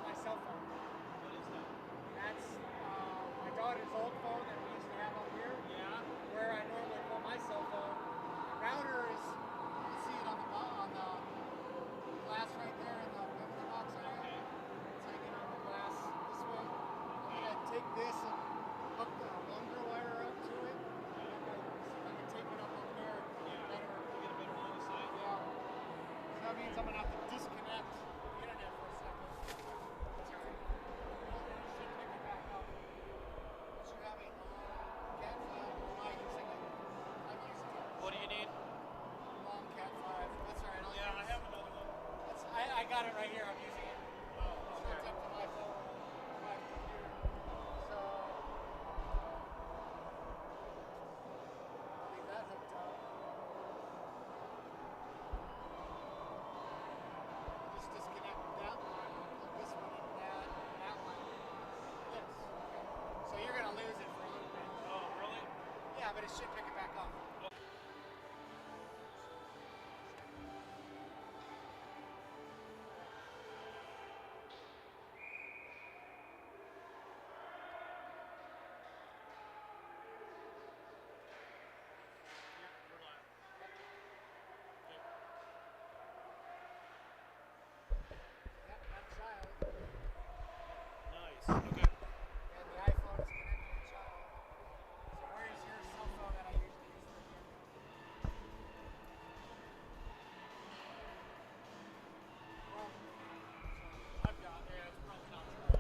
my cell phone. What is that? That's my daughter's old phone that we usually have up here. Yeah. Where I normally put my cell phone. The router is, you can see it on the glass right there in the memory box area. Okay. It's hanging on the glass this way. I'm gonna take this and hook the longer wire up to it. I can take it up there. Yeah. You get a better line of sight. Yeah. So that means I'm gonna have to disconnect the internet for a second. That's all right. It should pick it back up. Once you have a Cat 5, I'm using it. I'm using it. What do you need? Long Cat 5. That's all right. Yeah, I have another one. I got it right here. I'm using it. Oh, It's hooked up to my phone, my computer. So I'll leave that hooked up. Just disconnect that one, plug this one in that one. This. Okay. So you're gonna lose it for a little bit. Oh, really? Yeah, but it should pick it back up. Yep, that's child. Nice. Okay. And the iPhone is connected to child. So where's your cell phone that I usually use for camera? Well, I've got there. It's probably not charged.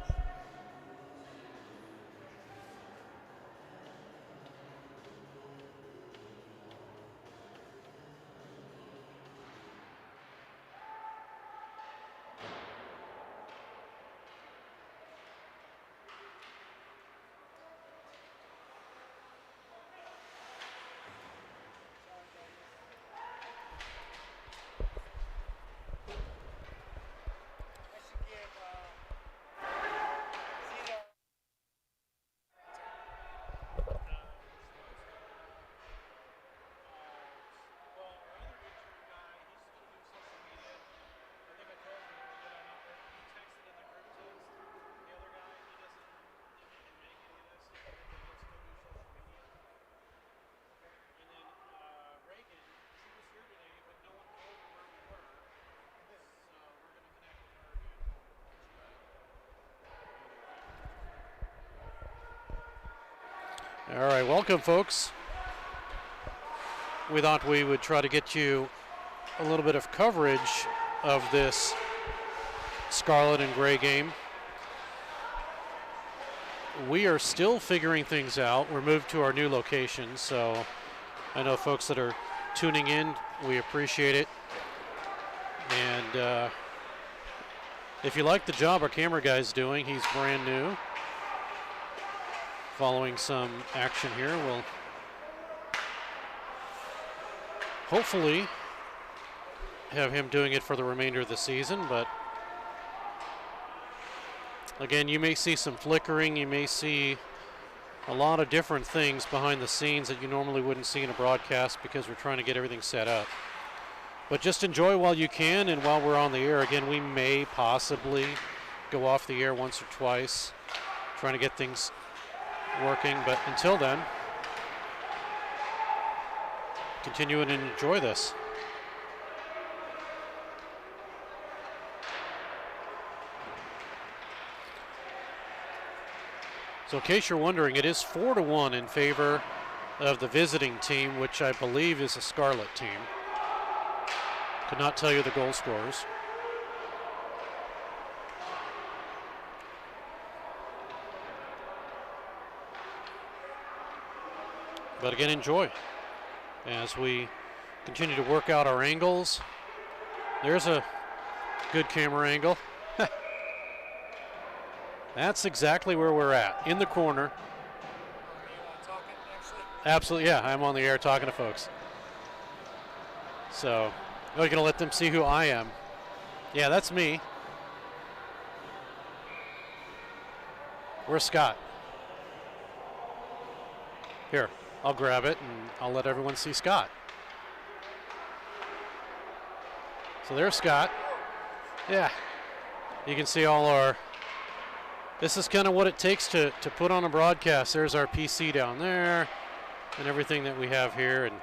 I should give Zito. Well, our other intern guy, he's going to do social media. I think I told you when we got out there. He texted in the group text. The other guy, he doesn't think he can make any of this. He can still do social media. And then Reagan, she was here today, but no one told her where we were. So we're going to connect with her again. All right, welcome, folks. We thought we would try to get you a little bit of coverage of this Scarlet and Gray game. We are still figuring things out. We're moved to our new location, so I know folks that are tuning in, we appreciate it. And if you like the job our camera guy's doing, he's brand new. Following some action here, we'll hopefully have him doing it for the remainder of the season, but again, you may see some flickering, you may see a lot of different things behind the scenes that you normally wouldn't see in a broadcast because we're trying to get everything set up. But just enjoy while you can, and while we're on the air, again, we may possibly go off the air once or twice, trying to get things working, but until then, continue and enjoy this. So in case you're wondering, it is 4-1 in favor of the visiting team, which I believe is a Scarlet team. Could not tell you the goal scorers. But again, enjoy as we continue to work out our angles. There's a good camera angle. That's exactly where we're at, in the corner. Are you talking actually? Absolutely, yeah, I'm on the air talking to folks. So, we're going to let them see who I am. Yeah, that's me. Where's Scott? Here, I'll grab it and I'll let everyone see Scott. So there's Scott. Yeah, you can see all our this is kind of what it takes to put on a broadcast. There's our PC down there and everything that we have here, and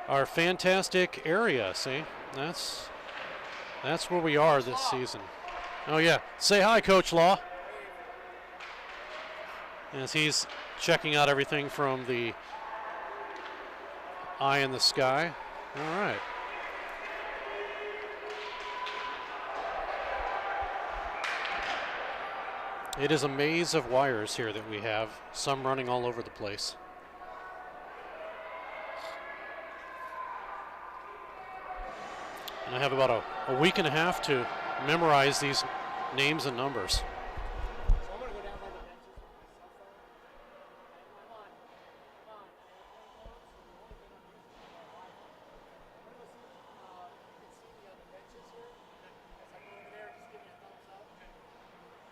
our fantastic area. See, that's where we are this season. Oh yeah, say hi, Coach Law. As he's checking out everything from the eye in the sky. All right. It is a maze of wires here that we have, some running all over the place. And I have about a week and a half to memorize these names and numbers. So I'm going to go down by the benches with my cell phone. Come on. Come on. I have phone codes, so the only thing I'm using is my Wi-Fi. I'm going to go see if you can see me on the benches here. As I go over there, just give me a thumbs up.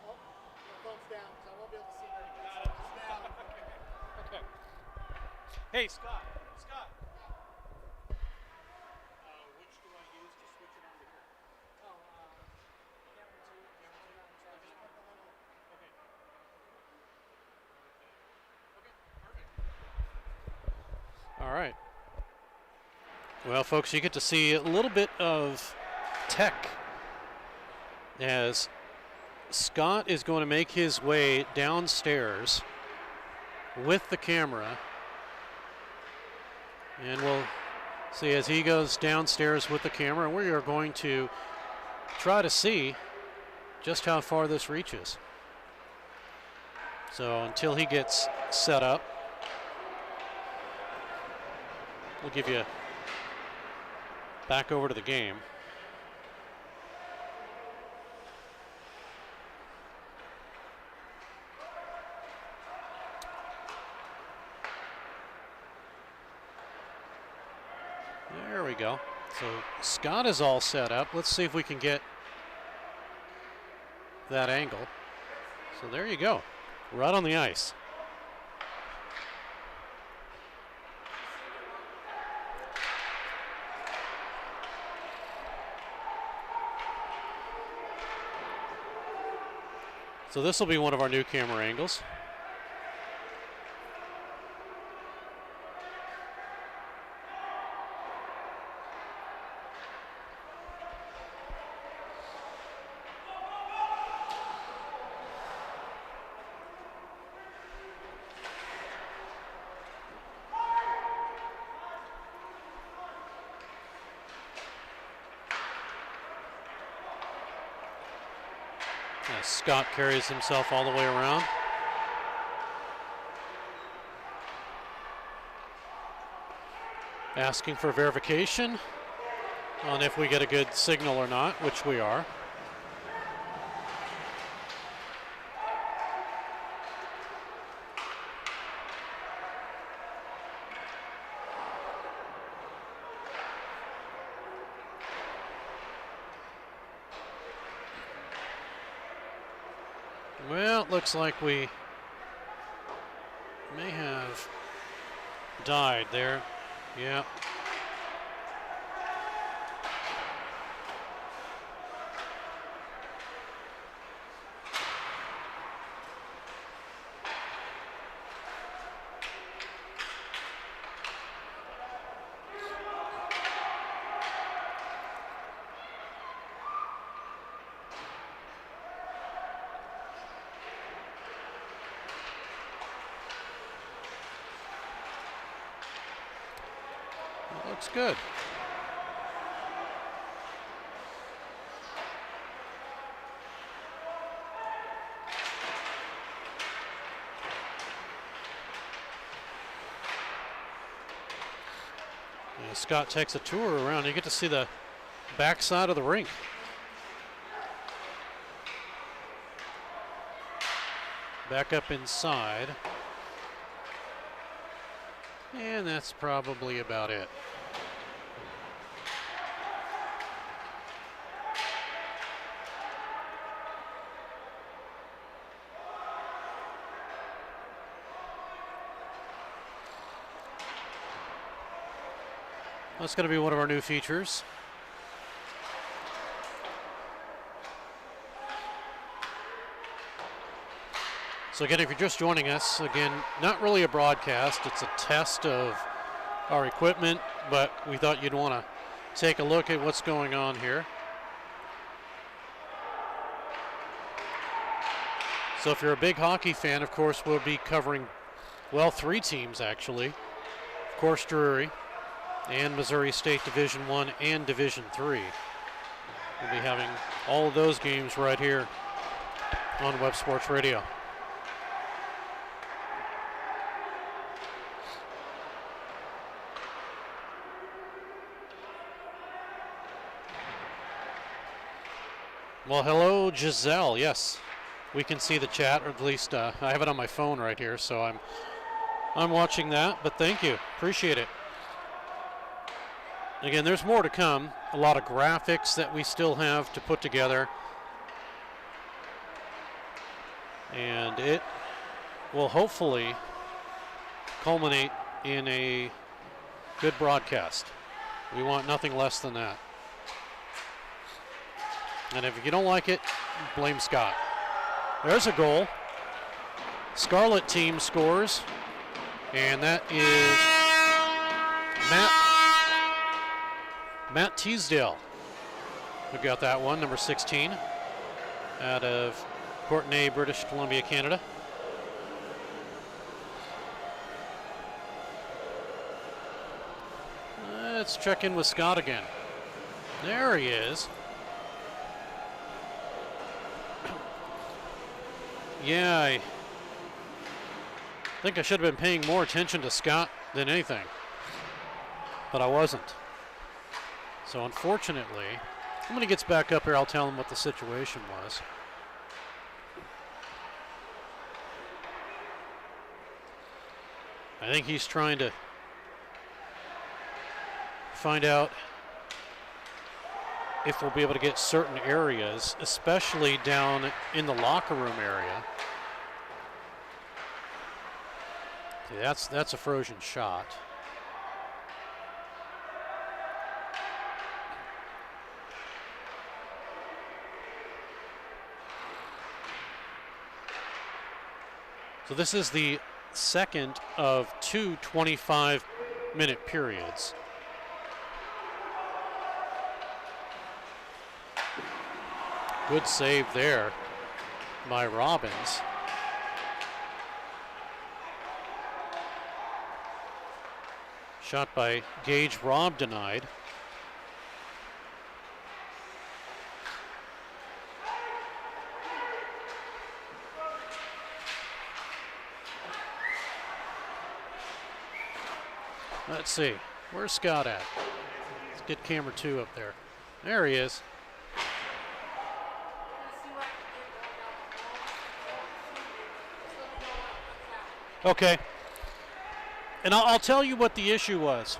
Oh, my thumb's down, because I won't be able to see very good. So it's down. Okay. Hey, Scott. Scott. Which do I use to switch it on to here? Oh, camera 2. Just put the little... Okay. Okay, perfect. All right. Well, folks, you get to see a little bit of tech as Scott is going to make his way downstairs with the camera. And we'll see as he goes downstairs with the camera, we are going to try to see just how far this reaches. So until he gets set up, we'll give you back over to the game. There we go. So Scott is all set up. Let's see if we can get that angle. So there you go, right on the ice. So this will be one of our new camera angles. Scott carries himself all the way around. Asking for verification on if we get a good signal or not, which we are. Well, it looks like we may have died there. Yeah. Looks good. Yeah, Scott takes a tour around. You get to see the backside of the rink. Back up inside. And that's probably about it. That's going to be one of our new features. So again, if you're just joining us, again, not really a broadcast. It's a test of our equipment, but we thought you'd want to take a look at what's going on here. So if you're a big hockey fan, of course, we'll be covering, well, 3 teams actually. Of course, Drury and Missouri State Division I and Division III. We'll be having all of those games right here on Web Sports Radio. Well, hello, Giselle. Yes, we can see the chat, or at least I have it on my phone right here, so I'm watching that. But thank you, appreciate it. Again, there's more to come. A lot of graphics that we still have to put together, and it will hopefully culminate in a good broadcast. We want nothing less than that. And if you don't like it, blame Scott. There's a goal. Scarlet team scores, and that is Matt Teasdale who got that one, number 16, out of Courtenay, British Columbia, Canada. Let's check in with Scott again. There he is. Yeah, I think I should have been paying more attention to Scott than anything, but I wasn't. So unfortunately, when he gets back up here, I'll tell him what the situation was. I think he's trying to find out if we'll be able to get certain areas, especially down in the locker room area. See, that's a frozen shot. So this is the second of 2 25-minute periods. Good save there by Robbins. Shot by Gage, Robb denied. Let's see, where's Scott at? Let's get camera 2 up there. There he is. Okay, and I'll tell you what the issue was.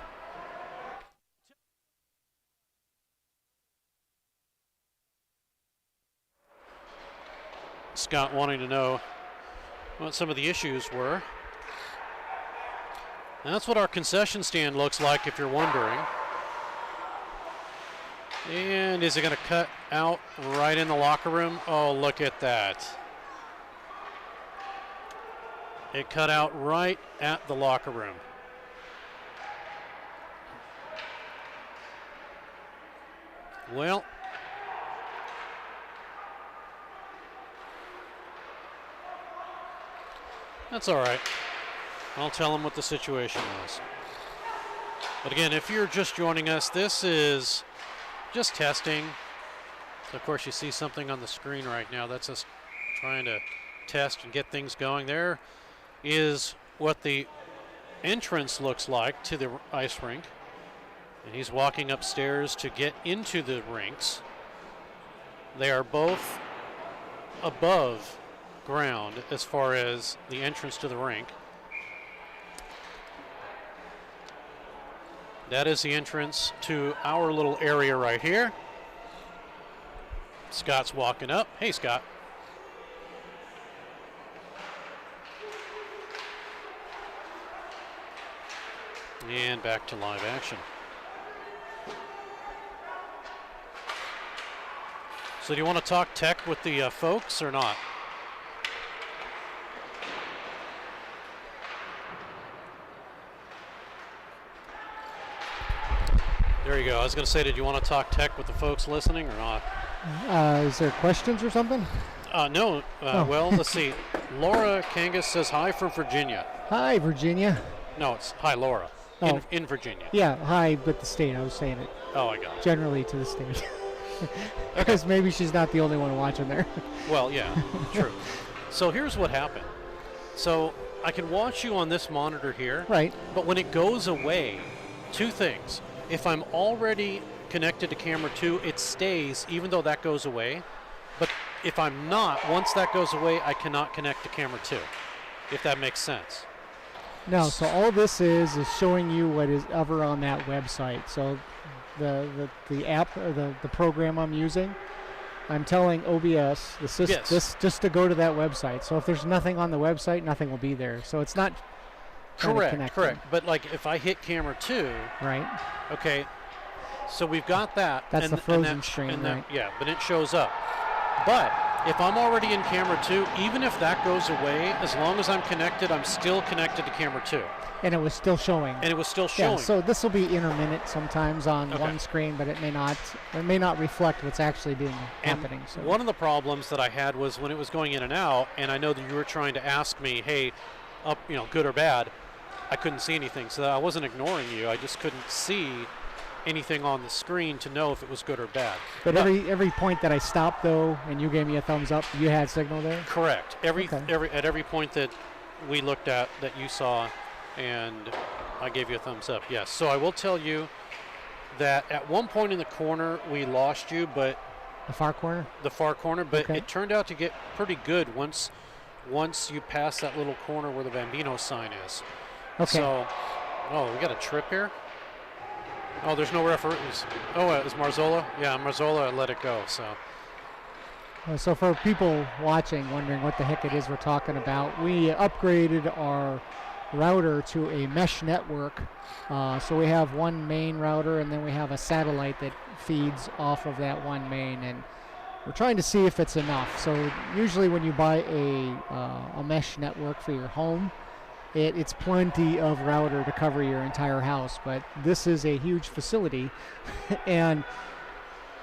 Scott wanting to know what some of the issues were. And that's what our concession stand looks like, if you're wondering. And is it going to cut out right in the locker room? Oh, look at that. It cut out right at the locker room. Well, that's all right. I'll tell him what the situation was. But again, if you're just joining us, this is just testing. So of course, you see something on the screen right now. That's us trying to test and get things going. There is what the entrance looks like to the ice rink. And he's walking upstairs to get into the rinks. They are both above ground as far as the entrance to the rink. That is the entrance to our little area right here. Scott's walking up. Hey, Scott. And back to live action. So do you want to talk tech with the folks or not? There you go. I was going to say, did you want to talk tech with the folks listening or not? Is there questions or something? No. Well, let's see. Laura Kangas says hi from Virginia. Hi, Virginia. No, it's hi, Laura. Oh. In Virginia. Yeah, hi with the state. I was saying it Oh, I got it. generally to the state. Because maybe she's not the only one watching there. Well, yeah, true. So here's what happened. So I can watch you on this monitor here. Right. But when it goes away, two things. If I'm already connected to camera 2, it stays even though that goes away. But if I'm not, once that goes away, I cannot connect to camera 2, if that makes sense. No, so all this is showing you what is ever on that website. So the app or the program I'm using, I'm telling OBS this just to go to that website. So if there's nothing on the website, nothing will be there. So it's not correct. But like if I hit camera 2, right? Okay. So we've got that. That's the frozen stream, right? Yeah, but it shows up. But if I'm already in camera 2, even if that goes away, as long as I'm connected, I'm still connected to camera 2. And it was still showing. Yeah, so this will be intermittent sometimes on one screen, but it may not reflect what's actually happening. So one of the problems that I had was when it was going in and out, and I know that you were trying to ask me, hey, up, good or bad, I couldn't see anything. So I wasn't ignoring you. I just couldn't see anything on the screen to know if it was good or bad. But every point that I stopped though, and you gave me a thumbs up, you had signal there? Correct. At every point that we looked at that you saw, and I gave you a thumbs up. Yes. So I will tell you that at one point in the corner we lost you, but the far corner, but it turned out to get pretty good once you pass that little corner where the Bambino sign is. Okay. So, we got a trip here. Oh, there's no referees. Oh, it was Marzola? Yeah, Marzola let it go, so. So for people watching, wondering what the heck it is we're talking about, we upgraded our router to a mesh network. So we have one main router, and then we have a satellite that feeds off of that one main, and we're trying to see if it's enough. So usually when you buy a mesh network for your home, it's plenty of router to cover your entire house, but this is a huge facility and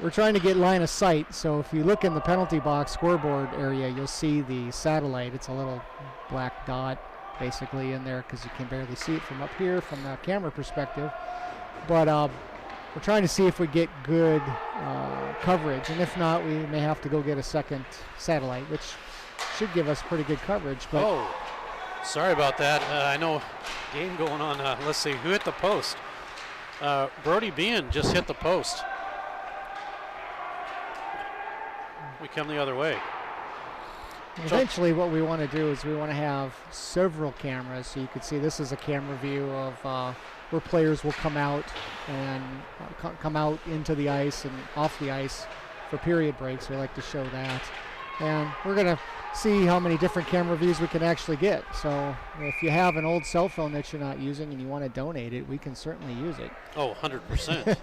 we're trying to get line of sight. So if you look in the penalty box scoreboard area, you'll see the satellite. It's a little black dot basically in there because you can barely see it from up here from the camera perspective. But we're trying to see if we get good coverage, and if not, we may have to go get a second satellite, which should give us pretty good coverage. But sorry about that. I know game going on. Let's see, who hit the post? Brody Bean just hit the post. We come the other way. Eventually what we want to do is we want to have several cameras, so you can see this is a camera view of where players will come out and come out into the ice and off the ice for period breaks. We like to show that. And we're going to see how many different camera views we can actually get. So if you have an old cell phone that you're not using and you want to donate it, we can certainly use it. Oh, 100%.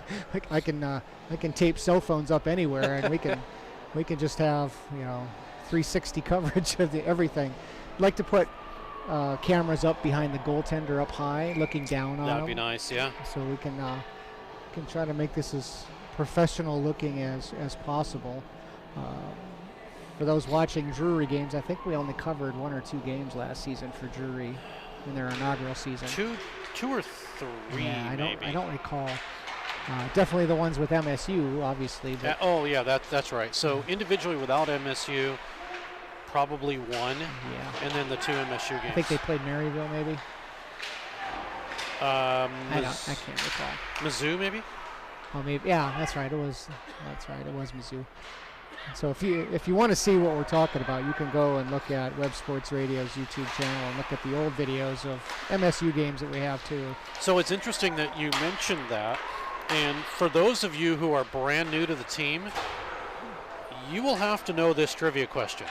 I can tape cell phones up anywhere, and we can just have 360 coverage of everything. I'd like to put cameras up behind the goaltender up high, looking down on That would him. be nice, yeah. So we can try to make this as professional looking as possible. For those watching Drury games, I think we only covered 1 or 2 games last season for Drury in their inaugural season. Two or three, yeah, maybe. I don't recall. Definitely the ones with MSU, obviously. But that's right. So individually without MSU, probably 1. Yeah. And then the 2 MSU games. I think they played Maryville, maybe. I can't recall. Mizzou, maybe. Oh, maybe. Yeah, that's right. It was Mizzou. So if you want to see what we're talking about, you can go and look at Web Sports Radio's YouTube channel and look at the old videos of MSU games that we have too. So it's interesting that you mentioned that. And for those of you who are brand new to the team, you will have to know this trivia question.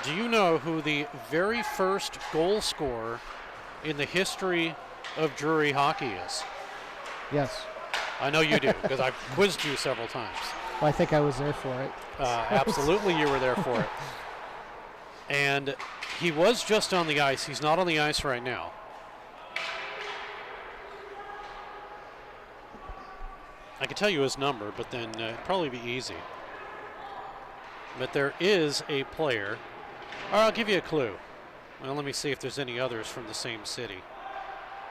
Do you know who the very first goal scorer in the history of Drury hockey is? Yes. I know you do, because I've quizzed you several times. Well, I think I was there for it. Absolutely, you were there for it. And he was just on the ice. He's not on the ice right now. I could tell you his number, but then it'd probably be easy. But there is a player. Or I'll give you a clue. Well, let me see if there's any others from the same city.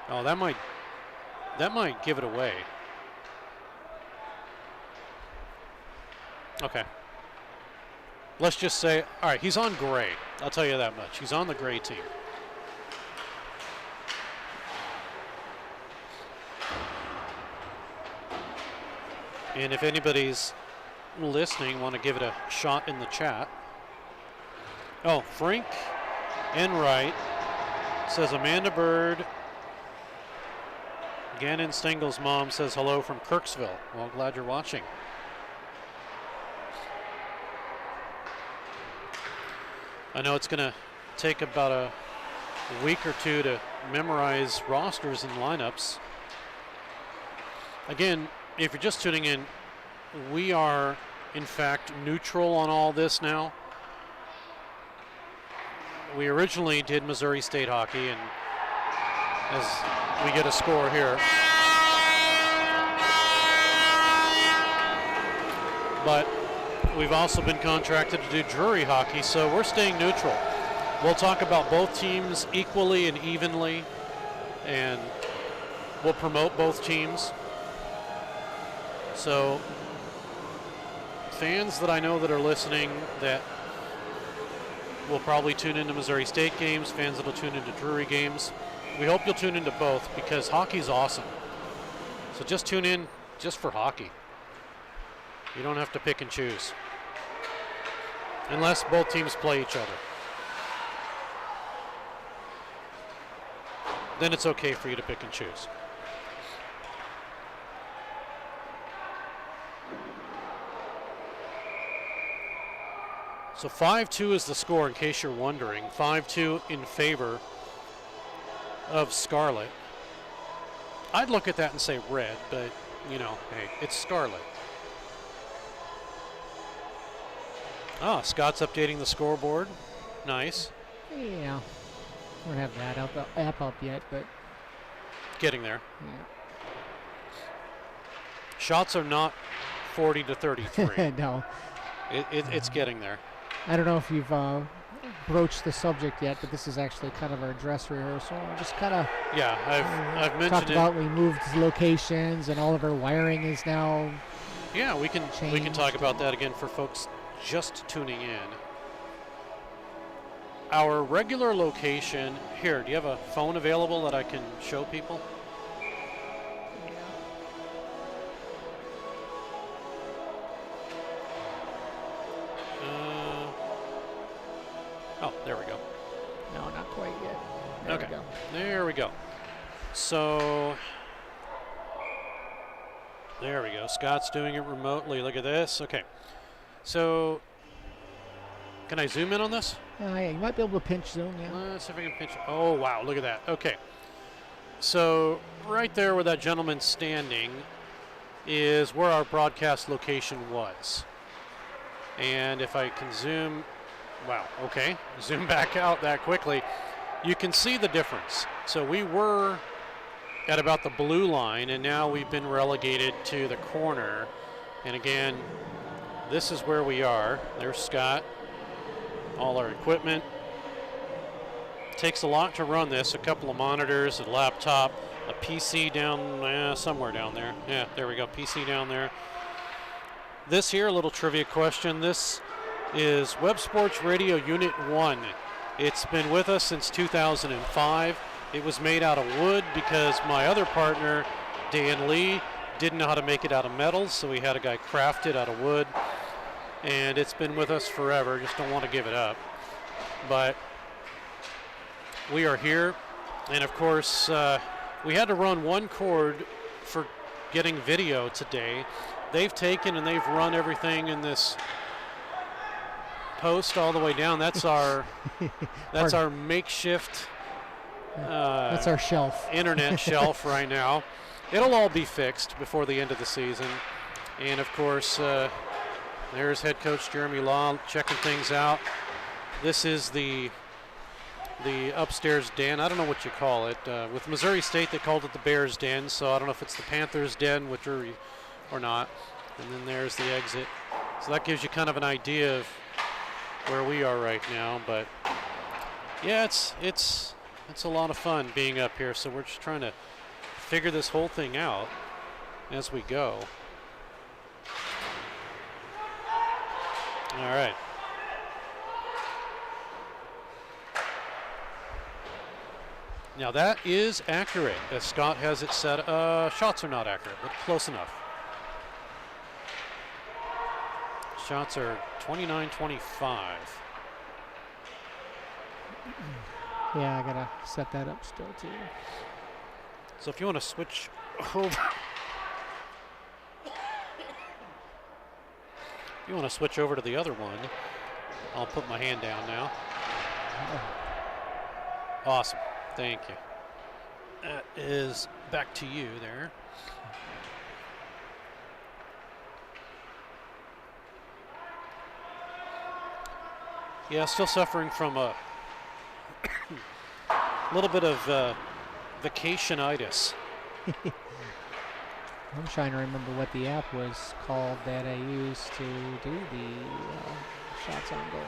Oh, that might give it away. Okay. Let's just say, all right, he's on gray. I'll tell you that much. He's on the gray team. And if anybody's listening, want to give it a shot in the chat. Oh, Frank Enright says Amanda Bird. Gannon Stengel's mom says hello from Kirksville. Well, glad you're watching. I know it's going to take about a week or two to memorize rosters and lineups. Again, if you're just tuning in, we are, in fact, neutral on all this now. We originally did Missouri State hockey, and as we get a score here. But we've also been contracted to do Drury hockey, so we're staying neutral. We'll talk about both teams equally and evenly, and we'll promote both teams. So fans that I know that are listening that will probably tune into Missouri State games, fans that will tune into Drury games, we hope you'll tune into both because hockey's awesome. So just tune in just for hockey. You don't have to pick and choose. Unless both teams play each other. Then it's okay for you to pick and choose. So 5-2 is the score, in case you're wondering. 5-2 in favor of Scarlet. I'd look at that and say red, but, you know, hey, it's Scarlet. Ah, Scott's updating the scoreboard. Nice. Yeah. I don't have that app up yet, but... Getting there. Yeah. Shots are not 40 to 33. No. It's getting there. I don't know if you've broached the subject yet, but this is actually kind of our dress rehearsal. Just kind of... Yeah, I've mentioned talked about we moved locations and all of our wiring is now... Yeah, we can changed. talk about that again for folks just tuning in. Our regular location here. Do you have a phone available that I can show people? Oh, there we go. No, not quite yet. There Okay, we go. there we go. So, there we go. Scott's doing it remotely. Look at this. Okay. So, can I zoom in on this? Yeah, you might be able to pinch zoom, yeah. Let's see if I can pinch. Oh, wow. Look at that. Okay. So, right there where that gentleman's standing is where our broadcast location was. And if I can zoom, wow, okay, zoom back out that quickly, you can see the difference. So we were at about the blue line, and now we've been relegated to the corner. And again, this is where we are. There's Scott, all our equipment. Takes a lot to run this, a couple of monitors, a laptop, a PC down somewhere down there. Yeah, there we go, PC down there. This here, a little trivia question. This is Web Sports Radio Unit 1. It's been with us since 2005. It was made out of wood because my other partner, Dan Lee, didn't know how to make it out of metal, so we had a guy craft it out of wood. And it's been with us forever, just don't want to give it up. But we are here, and of course, we had to run one cord for getting video today. They've taken and they've run everything in this post all the way down. That's our our makeshift that's our shelf. internet shelf right now. It'll all be fixed before the end of the season. And of course, there's head coach Jeremy Law checking things out. This is the upstairs den. I don't know what you call it. With Missouri State, they called it the Bears Den, so I don't know if it's the Panthers Den with Drury or not. And then there's the exit. So that gives you kind of an idea of where we are right now. But yeah, it's a lot of fun being up here. So we're just trying to figure this whole thing out as we go. All right. Now that is accurate, as Scott has it set. Shots are not accurate, but close enough. Shots are 29-25. Yeah, I gotta set that up still too. So if you want to switch over, to the other one, I'll put my hand down now. Awesome. Thank you. That is back to you there. Yeah, still suffering from a little bit of vacationitis. I'm trying to remember what the app was called that I used to do the shots on goal.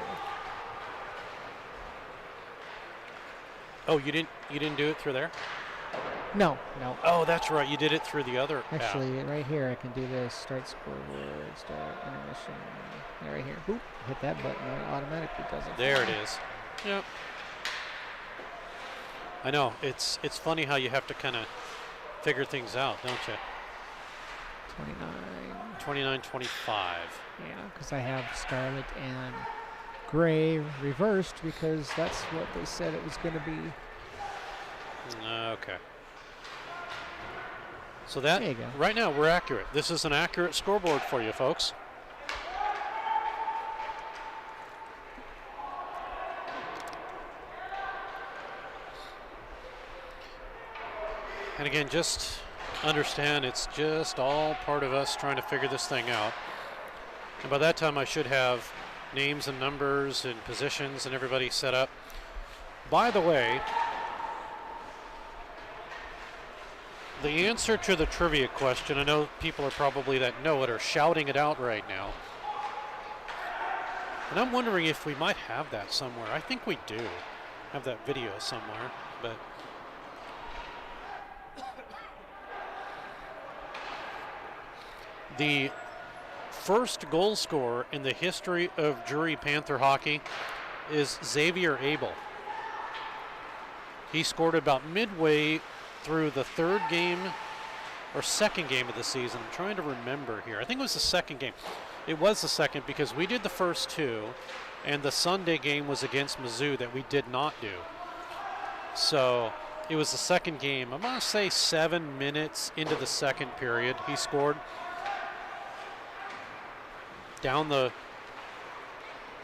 Oh, you didn't do it through there? No. Oh, that's right. You did it through the other Actually, app. right here I can do this. Start scoreboard, start intermission. Yeah, right here. Boop. Hit that button. It automatically does it. There it is. Yep. I know. It's funny how you have to kind of figure things out, don't you? 29-25. Yeah, because I have Scarlet and Gray reversed because that's what they said it was going to be. Okay. So that, there you go. Right now we're accurate. This is an accurate scoreboard for you, folks. And again, just understand it's just all part of us trying to figure this thing out. And by that time I should have names and numbers and positions and everybody set up. By the way, the answer to the trivia question, I know people are probably that know it are shouting it out right now. And I'm wondering if we might have that somewhere. I think we do have that video somewhere, but the first goal scorer in the history of Drury Panther hockey is Xavier Abel. He scored about midway through the third game or second game of the season. I'm trying to remember here. I think it was the second game. It was the second because we did the first two, and the Sunday game was against Mizzou that we did not do. So it was the second game. I'm going to say 7 minutes into the second period, he scored. Down the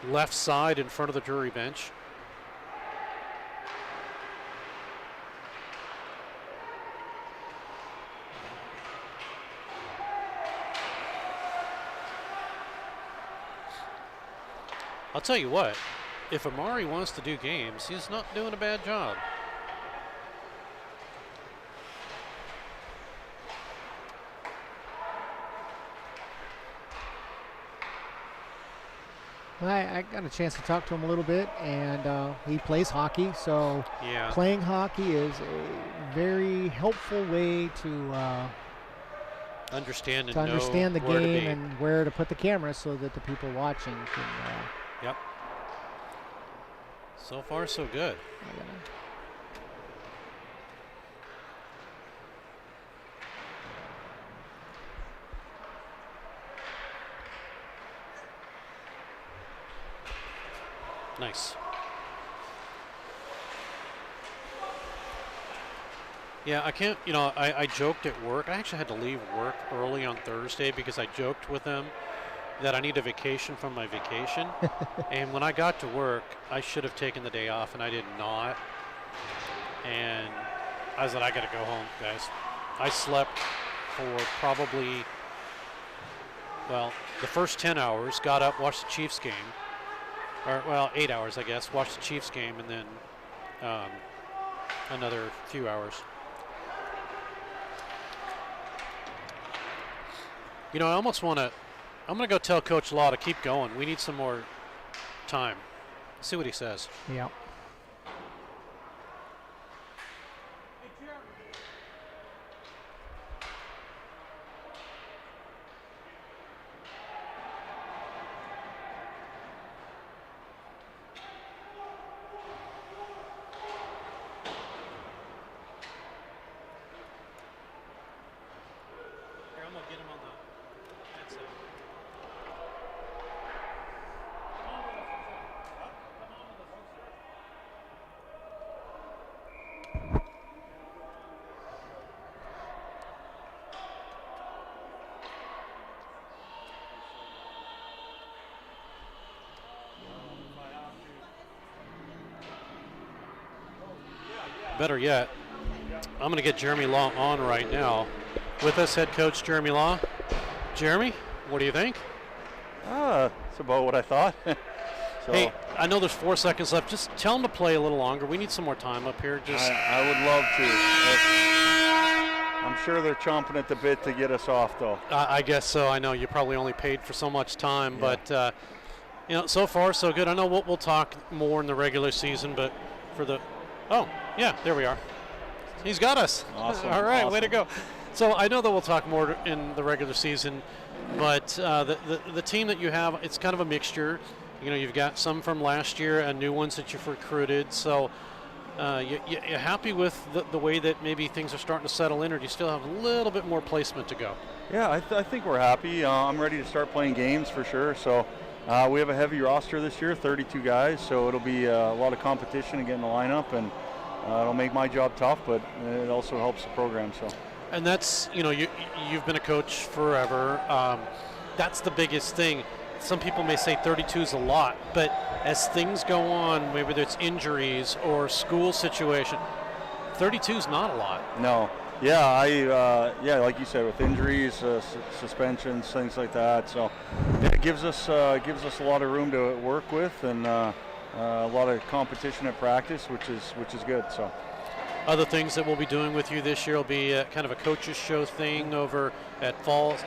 left side in front of the Drury bench. I'll tell you what, if Amari wants to do games, he's not doing a bad job. I got a chance to talk to him a little bit, and he plays hockey, so yeah. Playing hockey is a very helpful way to understand the game and where to put the camera so that the people watching can. Yep. So far, so good. Nice. Yeah, I can't, I joked at work. I actually had to leave work early on Thursday because I joked with them that I need a vacation from my vacation. And when I got to work, I should have taken the day off, and I did not. And I said, I got to go home, guys. I slept for probably, the first 10 hours, got up, watched the Chiefs game. 8 hours, I guess. Watched the Chiefs game, and then another few hours. You know, I almost want to. I'm going to go tell Coach Law to keep going. We need some more time. See what he says. Yeah. Here, I'm going to get him on the headset. Better yet, I'm going to get Jeremy Law on right now. With us, head coach Jeremy Law. Jeremy, what do you think? It's about what I thought. So Hey, I know there's 4 seconds left. Just tell them to play a little longer. We need some more time up here. Just I would love to. I'm sure they're chomping at the bit to get us off, though. I guess so. I know you probably only paid for so much time, but you know, so far so good. I know we'll talk more in the regular season, but for the yeah, there we are. He's got us. Awesome. All right, awesome. way to go. So I know that we'll talk more in the regular season, but the team that you have, it's kind of a mixture. You know, you've got some from last year and new ones that you've recruited. So you're happy with the way that maybe things are starting to settle in, or do you still have a little bit more placement to go? Yeah, I think we're happy. I'm ready to start playing games for sure. So we have a heavy roster this year, 32 guys. So it'll be a lot of competition to get in the lineup, and it'll make my job tough, but it also helps the program. So. And that's, you know, you've been a coach forever. That's the biggest thing. Some people may say 32 is a lot, but as things go on, maybe it's injuries or school situation, 32 is not a lot. No. Yeah, like you said, with injuries, suspensions, things like that. So it gives us a lot of room to work with, and a lot of competition at practice, which is good. So. Other things that we'll be doing with you this year will be kind of a coaches show thing over at Falls.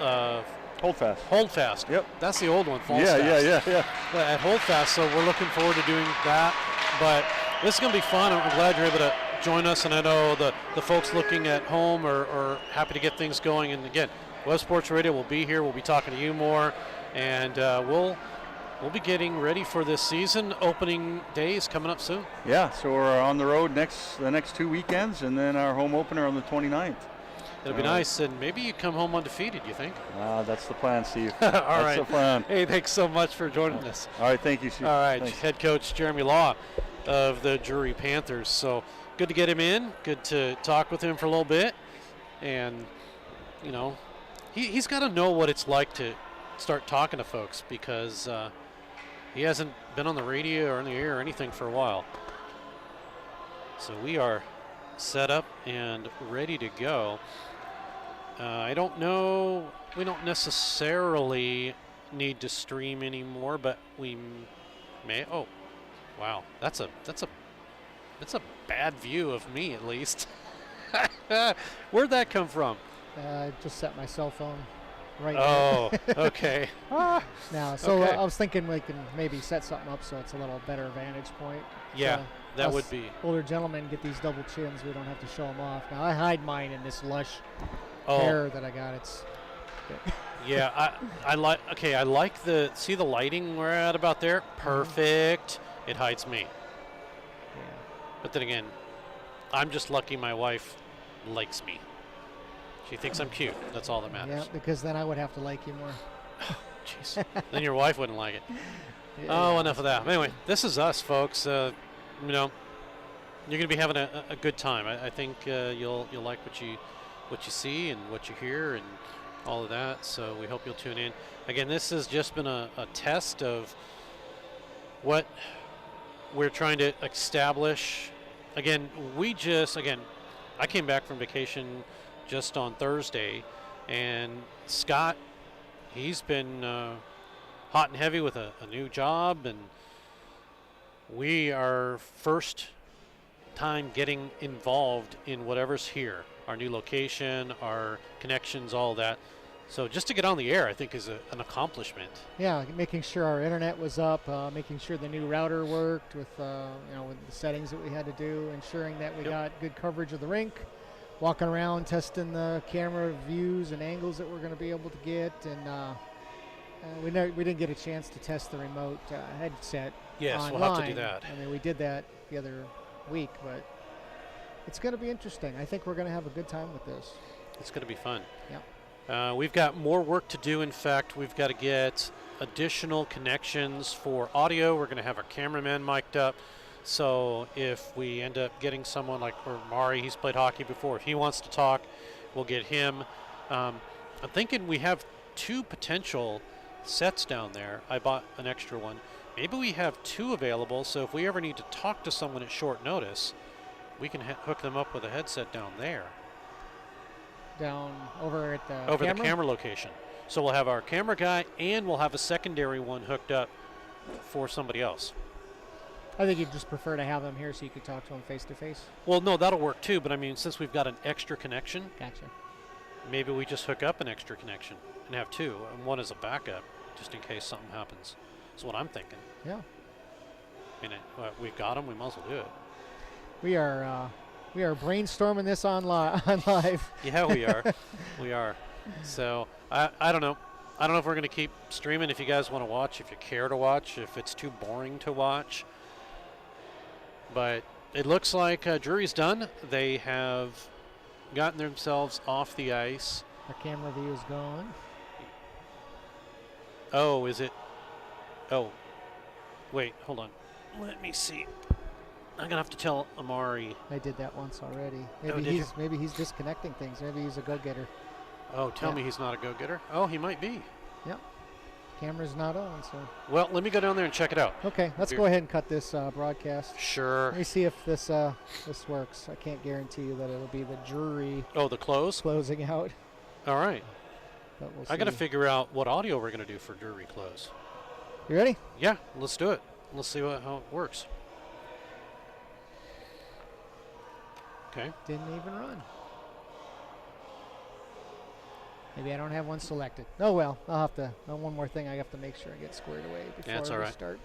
Holdfast. Holdfast. Yep. That's the old one. Falls Yeah. At Holdfast, so we're looking forward to doing that. But this is going to be fun. I'm glad you're able to join us, and I know the folks looking at home are happy to get things going. And again, Web Sports Radio will be here. We'll be talking to you more, and we'll be getting ready for this season. Opening day is coming up soon. Yeah, so we're on the road the next 2 weekends, and then our home opener on the 29th. It'll be nice, and maybe you come home undefeated, you think? That's the plan, Steve. All That's right. the plan. Hey, thanks so much for joining us. All right, thank you, Steve. All right, Thanks. head coach Jeremy Law of the Drury Panthers. So good to get him in. Good to talk with him for a little bit. And, you know, he's got to know what it's like to start talking to folks, because he hasn't been on the radio or in the air or anything for a while. So we are set up and ready to go. I don't know. We don't necessarily need to stream anymore, but we may. Oh, wow! That's a bad view of me, at least. Where'd that come from? Just set my cell phone right Oh, there. okay. Now, so Okay. I was thinking we can maybe set something up so it's a little better vantage point. Yeah, So that us would be. older gentlemen get these double chins. We don't have to show them off. Now I hide mine in this lush Oh, hair that I got. It's yeah. I like. Okay, I like see the lighting we're at about there. Perfect. It hides me. yeah. But then again, I'm just lucky my wife likes me. She thinks I'm cute. That's all that Yeah, matters. because then I would have to like you more. Jeez. Then your wife wouldn't like it. Yeah. Oh, enough of that. Anyway, this is us, folks. You know, you're going to be having a good time. I think you'll like what you see and what you hear and all of that. So we hope you'll tune in. Again, this has just been a test of what we're trying to establish. Again, I came back from vacation just on Thursday, and Scott, he's been hot and heavy with a new job, and we are first time getting involved in whatever's here, our new location, our connections, all that. So just to get on the air, I think, is an accomplishment. Yeah, making sure our internet was up, making sure the new router worked with, with the settings that we had to do, ensuring that we got good coverage of the rink, walking around testing the camera views and angles that we're going to be able to get, and we didn't get a chance to test the remote headset. Yes, online. we'll have to do that. I mean, we did that the other week, but it's going to be interesting. I think we're going to have a good time with this. It's going to be fun. Yeah. We've got more work to do. In fact, we've got to get additional connections for audio. We're going to have our cameraman mic'd up. So if we end up getting someone like Mari, he's played hockey before. If he wants to talk, we'll get him. I'm thinking we have 2 potential sets down there. I bought an extra one. Maybe we have 2 available, so if we ever need to talk to someone at short notice, we can hook them up with a headset down there. Down over at the the camera location. So we'll have our camera guy and we'll have a secondary one hooked up for somebody else. I think you'd just prefer to have them here so you could talk to them face to face. Well, no, that'll work too, but I mean, since we've got an extra connection, Gotcha. maybe we just hook up an extra connection and have 2, and one as a backup, just in case something happens. That's what I'm thinking. Yeah. I mean, we've got them, we might as well do it. We are brainstorming this on live. Yeah, we are. We are. So I don't know. I don't know if we're going to keep streaming. If you guys want to watch, if you care to watch, if it's too boring to watch. But it looks like Drury's done. They have gotten themselves off the ice. Our camera view is gone. Oh, is it? Oh, wait, hold on. Let me see. I'm gonna have to tell Amari. I did that once already. Maybe he's disconnecting things. Maybe he's a go-getter. Oh, tell me he's not a go-getter. Oh, he might be. Yep. Camera's not on, so. Well, let me go down there and check it out. Okay, let's go ahead and cut this broadcast. Sure. Let me see if this works. I can't guarantee you that it'll be the Drury. Oh, the close? Closing out. All right. But we'll I got to see. figure out what audio we're gonna do for Drury close. You ready? Yeah, let's do it. Let's see how it works. Okay. Didn't even run. Maybe I don't have one selected. Oh well, I'll have to. One more thing I have to make sure I get squared away before That's all we right. start.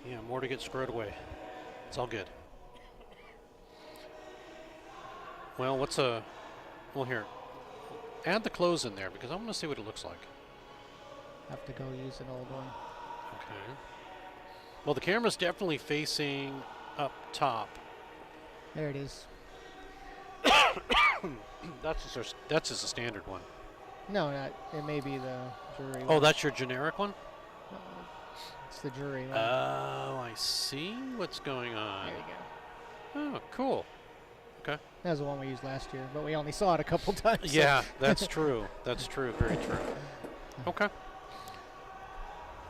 Yeah, more to get squared away. It's all good. Well, well here, add the close in there because I want to see what it looks like. Have to go use an old one. Okay. Well, the camera's definitely facing up top. There it is. That's just a standard one. No, not. It may be the Drury. Oh, one. that's your generic one? It's the Drury one. Oh, I see what's going on. There you go. Oh, cool. Okay. That was the one we used last year, but we only saw it a couple times. Yeah, that's true. That's true. Very true. Okay.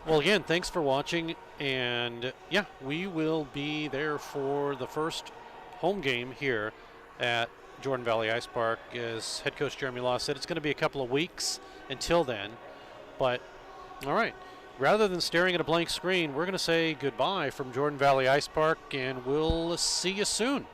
Well, again, thanks for watching. And, yeah, we will be there for the first home game here at Jordan Valley Ice Park. As head coach Jeremy Law said, it's going to be a couple of weeks until then. But, all right, rather than staring at a blank screen, we're going to say goodbye from Jordan Valley Ice Park, and we'll see you soon.